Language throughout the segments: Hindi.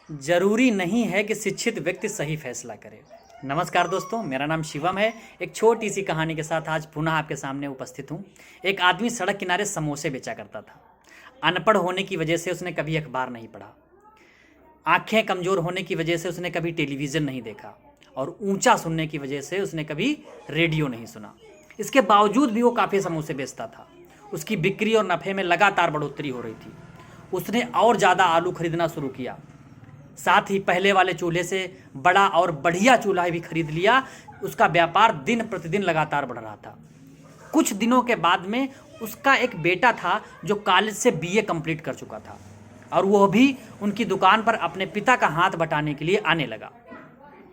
जरूरी नहीं है कि शिक्षित व्यक्ति सही फैसला करे। नमस्कार दोस्तों, मेरा नाम शिवम है। एक छोटी सी कहानी के साथ आज पुनः आपके सामने उपस्थित हूँ। एक आदमी सड़क किनारे समोसे बेचा करता था। अनपढ़ होने की वजह से उसने कभी अखबार नहीं पढ़ा, आंखें कमज़ोर होने की वजह से उसने कभी टेलीविज़न नहीं देखा और ऊंचा सुनने की वजह से उसने कभी रेडियो नहीं सुना। इसके बावजूद भी वो काफ़ी समोसे बेचता था। उसकी बिक्री और नफ़े में लगातार बढ़ोतरी हो रही थी। उसने और ज़्यादा आलू खरीदना शुरू किया, साथ ही पहले वाले चूल्हे से बड़ा और बढ़िया चूल्हा भी खरीद लिया। उसका व्यापार दिन प्रतिदिन लगातार बढ़ रहा था। कुछ दिनों के बाद में उसका एक बेटा था जो कॉलेज से बीए कंप्लीट कर चुका था और वह भी उनकी दुकान पर अपने पिता का हाथ बटाने के लिए आने लगा।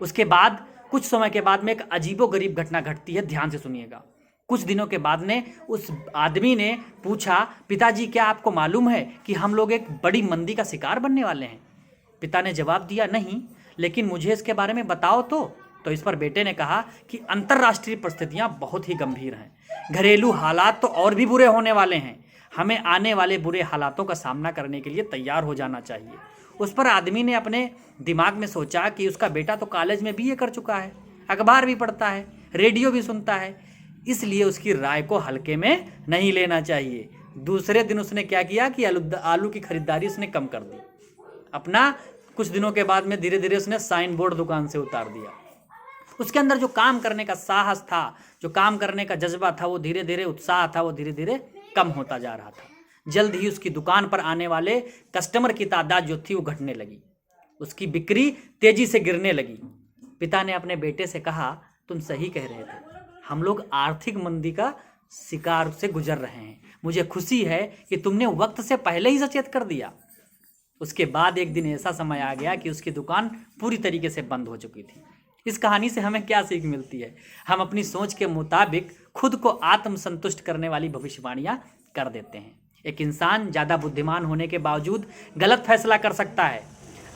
उसके बाद कुछ समय के बाद में एक अजीबोगरीब घटना घटती है, ध्यान से सुनिएगा। कुछ दिनों के बाद ने उस आदमी ने पूछा, पिताजी क्या आपको मालूम है कि हम लोग एक बड़ी मंदी का शिकार बनने वाले हैं? पिता ने जवाब दिया, नहीं, लेकिन मुझे इसके बारे में बताओ तो इस पर बेटे ने कहा कि अंतर्राष्ट्रीय परिस्थितियां बहुत ही गंभीर हैं, घरेलू हालात तो और भी बुरे होने वाले हैं। हमें आने वाले बुरे हालातों का सामना करने के लिए तैयार हो जाना चाहिए। उस पर आदमी ने अपने दिमाग में सोचा कि उसका बेटा तो कॉलेज में बीए कर चुका है, अखबार भी पढ़ता है, रेडियो भी सुनता है, इसलिए उसकी राय को हल्के में नहीं लेना चाहिए। दूसरे दिन उसने क्या किया कि आलू की खरीदारी उसने कम कर दी। अपना कुछ दिनों के बाद में धीरे धीरे उसने साइन बोर्ड दुकान से उतार दिया। उसके अंदर जो काम करने का साहस था, जो काम करने का जज्बा था, वो धीरे धीरे उत्साह था, वो धीरे धीरे कम होता जा रहा था। जल्द ही उसकी दुकान पर आने वाले कस्टमर की तादाद जो थी वो घटने लगी। उसकी बिक्री तेजी से गिरने लगी। पिता ने अपने बेटे से कहा, तुम सही कह रहे थे, हम लोग आर्थिक मंदी का शिकार से गुजर रहे हैं। मुझे खुशी है कि तुमने वक्त से पहले ही सचेत कर दिया। उसके बाद एक दिन ऐसा समय आ गया कि उसकी दुकान पूरी तरीके से बंद हो चुकी थी। इस कहानी से हमें क्या सीख मिलती है? हम अपनी सोच के मुताबिक खुद को आत्मसंतुष्ट करने वाली भविष्यवाणियां कर देते हैं। एक इंसान ज़्यादा बुद्धिमान होने के बावजूद गलत फैसला कर सकता है।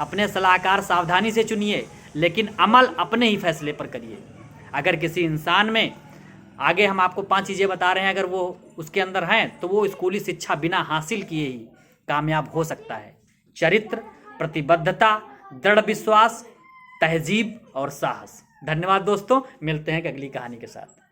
अपने सलाहकार सावधानी से चुनिए, लेकिन अमल अपने ही फैसले पर करिए। अगर किसी इंसान में, आगे हम आपको 5 चीज़ें बता रहे हैं, अगर वो उसके अंदर हैं तो वो स्कूली शिक्षा बिना हासिल किए ही कामयाब हो सकता है। चरित्र, प्रतिबद्धता, दृढ़ विश्वास, तहजीब और साहस। धन्यवाद दोस्तों, मिलते हैं एक अगली कहानी के साथ।